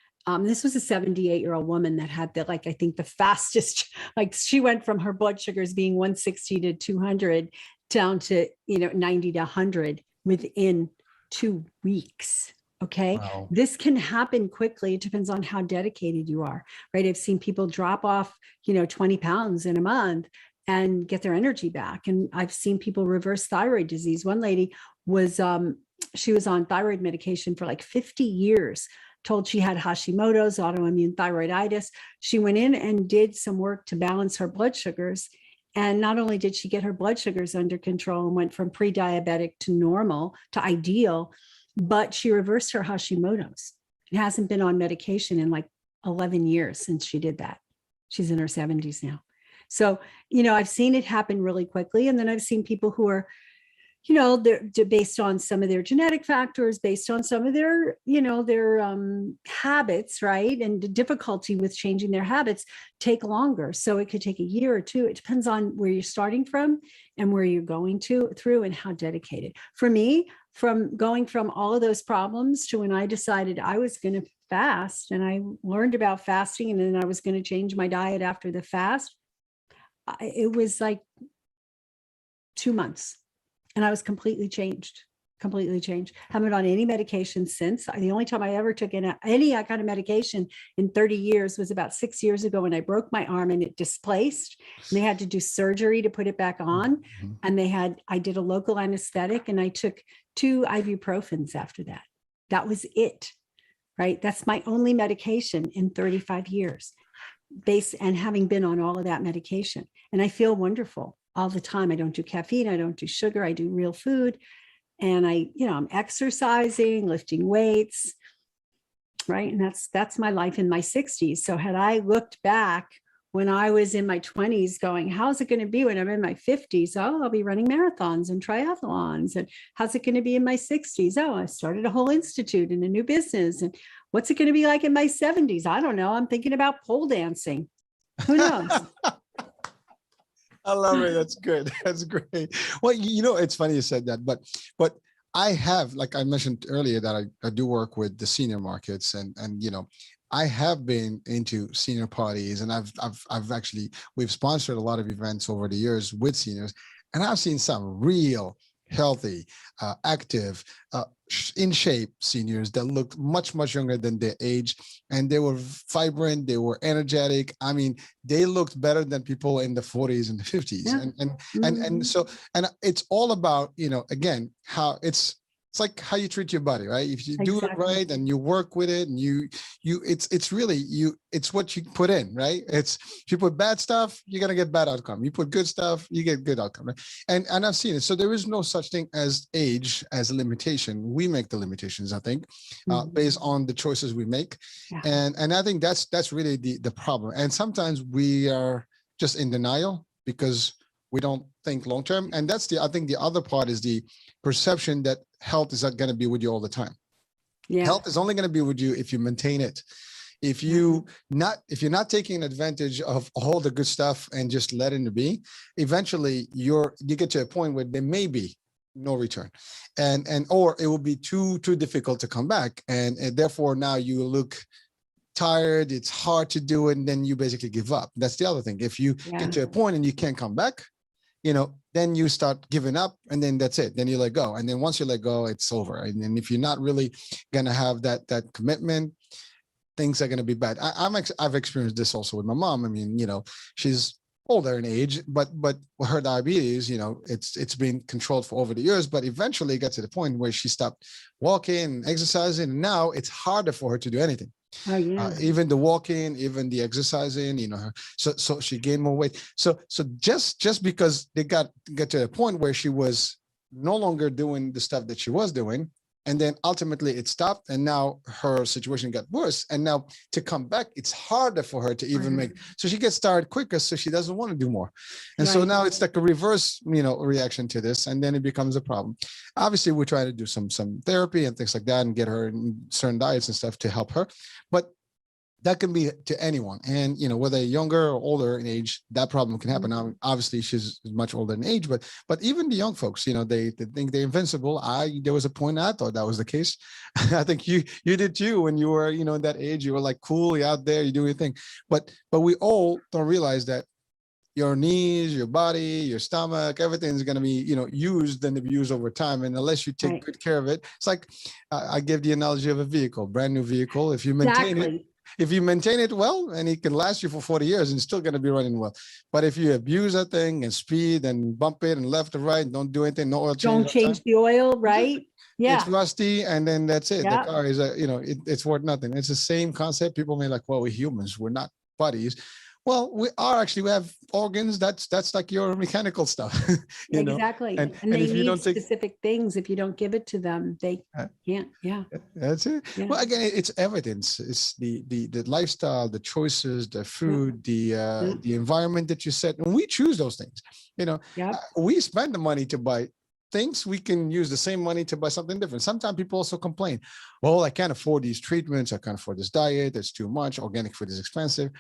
This was a 78-year-old woman that had the, like, I think the fastest, like she went from her blood sugars being 160 to 200 down to, 90 to 100 within 2 weeks. Okay. Wow. This can happen quickly. It depends on how dedicated you are, right? I've seen people drop off, 20 pounds in a month and get their energy back. And I've seen people reverse thyroid disease. One lady was, she was on thyroid medication for like 50 years, told she had Hashimoto's, autoimmune thyroiditis. She went in and did some work to balance her blood sugars. And not only did she get her blood sugars under control and went from pre-diabetic to normal to ideal, but she reversed her Hashimoto's. It hasn't been on medication in like 11 years since she did that. She's in her 70s now. So, I've seen it happen really quickly. And then I've seen people who are, they're based on some of their genetic factors, based on some of their, their habits, right? And the difficulty with changing their habits take longer. So it could take a year or two. It depends on where you're starting from and where you're going through and how dedicated. For me, from going from all of those problems to when I decided I was going to fast, and I learned about fasting, and then I was going to change my diet after the fast, it was like 2 months. And I was completely changed. Haven't been on any medication since. The only time I ever took any kind of medication in 30 years was about 6 years ago when I broke my arm and it displaced. And they had to do surgery to put it back on. Mm-hmm. And I did a local anesthetic, and I took 2 ibuprofens after that. That was it, right? That's my only medication in 35 years, and having been on all of that medication. And I feel wonderful all the time. I don't do caffeine. I don't do sugar. I do real food. And I'm exercising, lifting weights, right? And that's my life in my 60s. So had I looked back when I was in my 20s going, how's it going to be when I'm in my 50s? Oh, I'll be running marathons and triathlons. And how's it going to be in my 60s? Oh, I started a whole institute and a new business. And what's it going to be like in my 70s? I don't know. I'm thinking about pole dancing. Who knows? I love it. That's good. That's great. Well, it's funny you said that, but I have, like I mentioned earlier, that I do work with the senior markets, and I have been into senior parties, and I've actually, we've sponsored a lot of events over the years with seniors, and I've seen some real healthy, active, in shape seniors that looked much, much younger than their age, and they were vibrant, they were energetic. I mean, they looked better than people in the 40s and the 50s. Yeah. And so it's all about, again, how it's like how you treat your body, right? If you do it right and you work with it, and it's really it's what you put in, right? If you put bad stuff, you're gonna get bad outcome. You put good stuff, you get good outcome, right? And I've seen it. So there is no such thing as age as a limitation. We make the limitations, I think, based on the choices we make. Yeah. And I think that's really the problem. And sometimes we are just in denial because we don't think long term. And I think the other part is the perception that health is not going to be with you all the time. Yeah. Health is only going to be with you if you maintain it. If you're not taking advantage of all the good stuff and just letting it be, eventually you get to a point where there may be no return, or it will be too difficult to come back, and therefore now you look tired. It's hard to do it, and then you basically give up. That's the other thing. If you get to a point and you can't come back, then you start giving up, and then that's it. Then you let go. And then once you let go, it's over. And then if you're not really going to have that commitment, things are going to be bad. I've experienced this also with my mom. I mean, she's older in age, but her diabetes, it's been controlled for over the years, but eventually it got to the point where she stopped walking, exercising. And now it's harder for her to do anything. Oh, yeah. Even the walking, even the exercising, so she gained more weight. So just because they got to a point where she was no longer doing the stuff that she was doing, and then ultimately it stopped, and now her situation got worse. And now to come back, it's harder for her to even make. So she gets tired quicker, so she doesn't want to do more. And so now it's like a reverse, reaction to this, and then it becomes a problem. Obviously, we're trying to do some therapy and things like that, and get her in certain diets and stuff to help her. But that can be to anyone. And, whether younger or older in age, that problem can happen. Now, obviously she's much older in age, but even the young folks, they think they're invincible. There was a point I thought that was the case. I think you did too when you were, in that age. You were like, cool, you're out there, you do your thing. But we all don't realize that your knees, your body, your stomach, everything's going to be, used and abused over time. And unless you take good care of it, it's like, I give the analogy of a vehicle, brand new vehicle. If you maintain it well, and it can last you for 40 years and it's still going to be running well. But if you abuse that thing and speed and bump it and left or right, and don't do anything, no oil change. Don't change the oil, right? Yeah. It's rusty, and then that's it. Yeah. The car is, it's worth nothing. It's the same concept. People may like, well, we're humans, we're not bodies. Well, we have organs. That's like your mechanical stuff. Exactly. And they need specific things. If you don't give it to them, they can't. Yeah. That's it. Yeah. Well, again, it's evidence. It's the lifestyle, the choices, the food, the environment that you set. And we choose those things. We spend the money to buy things. We can use the same money to buy something different. Sometimes people also complain, well, I can't afford these treatments. I can't afford this diet. It's too much. Organic food is expensive.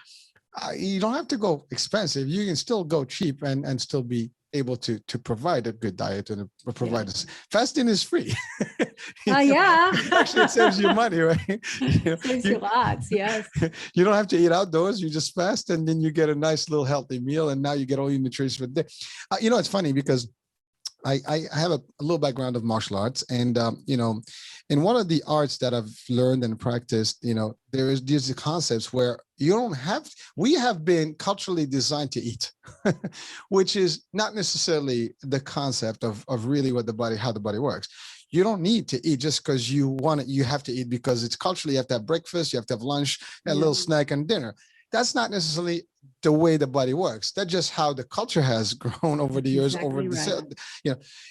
You don't have to go expensive. You can still go cheap and still be able to provide a good diet and provide us. Fasting is free. Yeah. Actually, it saves you money, right? Saves you lots, yes. You don't have to eat outdoors. You just fast, and then you get a nice little healthy meal, and now you get all your nutrition for the day. It's funny because I have a little background of martial arts, and in one of the arts that I've learned and practiced, there is these concepts where we have been culturally designed to eat, which is not necessarily the concept of really how the body works. You don't need to eat just because you want it. You have to eat because it's culturally. You have to have breakfast, you have to have lunch, a little snack, and dinner. That's not necessarily the way the body works. That's just how the culture has grown over the years.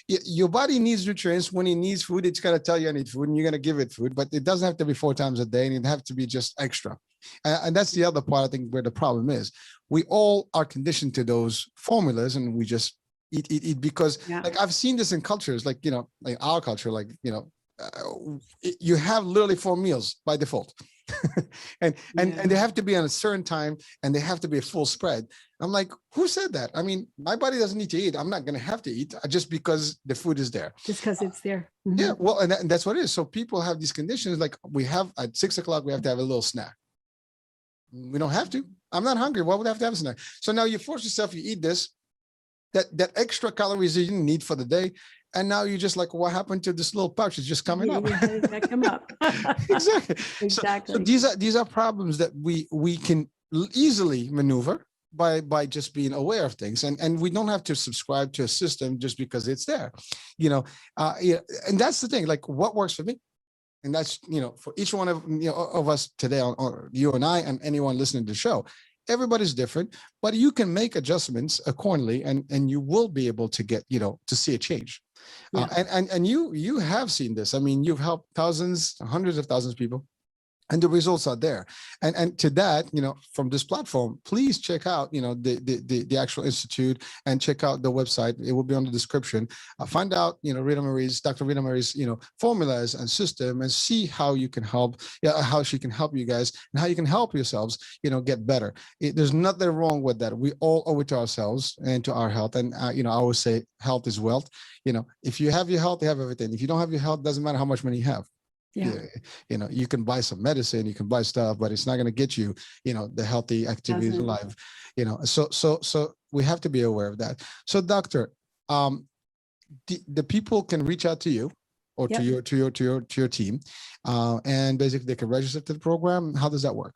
Your body needs nutrients. When it needs food, it's going to tell you I need food, and you're going to give it food. But it doesn't have to be 4 times a day, and it have to be just extra. And that's the other part, I think, where the problem is. We all are conditioned to those formulas, and we just eat because, like, I've seen this in cultures, like our culture, you have literally 4 meals by default. and they have to be on a certain time, and they have to be a full spread. I'm like, who said that? I mean, my body doesn't need to eat. I'm not going to have to eat just because the food is there. Just because it's there. Mm-hmm. Yeah. Well, and that's what it is. So people have these conditions, like we have at 6 o'clock, we have to have a little snack. We don't have to. I'm not hungry. Why would I have to have a snack? So now you force yourself, you eat this, that extra calories that you didn't need for the day. And now you're just like, what happened to this little pouch? It's just coming up. That come up. Exactly. Exactly. So these are problems that we can easily maneuver by just being aware of things, and we don't have to subscribe to a system just because it's there, and that's the thing. Like, what works for me, and that's for each one of us today, or you and I, and anyone listening to the show. Everybody's different, but you can make adjustments accordingly, and you will be able to get to see a change. Yeah. And you have seen this. I mean, you've helped thousands, hundreds of thousands of people, and the results are there. And to that, from this platform, please check out, the actual institute, and check out the website. It will be on the description. Find out, Dr. Ritamarie's, formulas and system, and see how you can help, how she can help you guys, and how you can help yourselves, get better. There's nothing wrong with that. We all owe it to ourselves and to our health. And, I always say health is wealth. If you have your health, you have everything. If you don't have your health, doesn't matter how much money you have. Yeah. You can buy some medicine, you can buy stuff, but it's not going to get you, the healthy activities in life, so we have to be aware of that. So, doctor, the people can reach out to you or to your team, and basically they can register to the program. How does that work?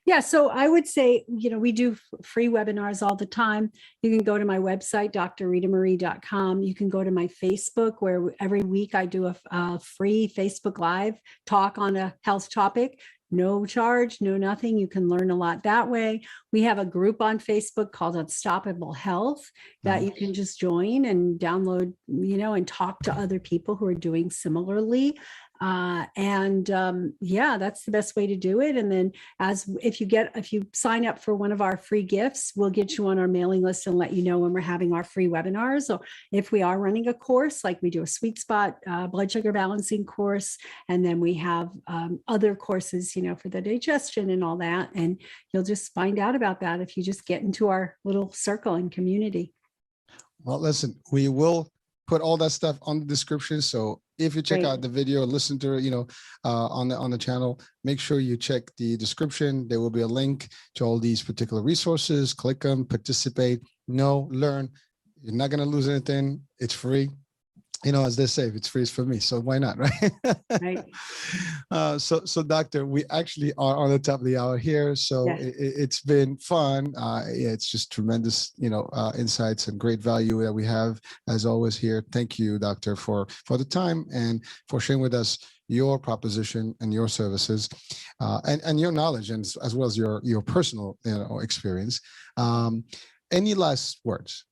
Yeah, so I would say, we do free webinars all the time. You can go to my website, drritamarie.com. You can go to my Facebook, where every week I do a free Facebook Live talk on a health topic. No charge, no nothing. You can learn a lot that way. We have a group on Facebook called Unstoppable Health that you can just join and download, and talk to other people who are doing similarly. Yeah, that's the best way to do it. And then if you sign up for one of our free gifts, we'll get you on our mailing list and let you know when we're having our free webinars. So if we are running a course, like we do a sweet spot blood sugar balancing course, and then we have other courses, for the digestion and all that. And you'll just find out about that if you just get into our little circle and community. Well, listen, we will put all that stuff on the description. So if you check out the video, listen to it, on the channel, make sure you check the description. There will be a link to all these particular resources. Click them, participate, learn. You're not going to lose anything. It's free. As they say, if it's free, it's for me. So why not, right? Right. So doctor, we actually are on the top of the hour here. So Yes. It's been fun. It's just tremendous, insights and great value that we have as always here. Thank you, doctor, for the time and for sharing with us your proposition and your services, and your knowledge, and as well as your personal, experience. Any last words?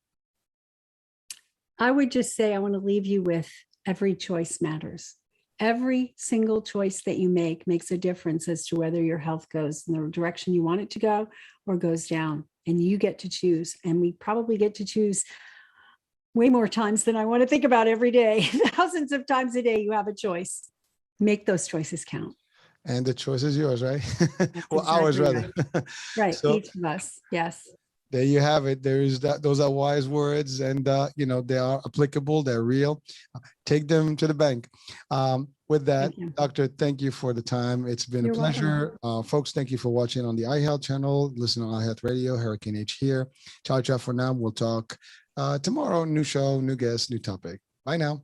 I would just say I want to leave you with every choice matters. Every single choice that you make makes a difference as to whether your health goes in the direction you want it to go or goes down. And you get to choose. And we probably get to choose way more times than I want to think about every day. Thousands of times a day, you have a choice. Make those choices count. And the choice is yours, right? Well, exactly ours rather. Right. So, each of us. Yes. there you have it. There is that. Those are wise words, and they are applicable. They're real. Take them to the bank. With that, doctor, thank you for the time. It's been a pleasure. Folks, thank you for watching on the iHealth channel. Listen on iHealth Radio. Hurricane H here. Ciao, ciao for now. We'll talk tomorrow. New show, new guest, new topic. Bye now.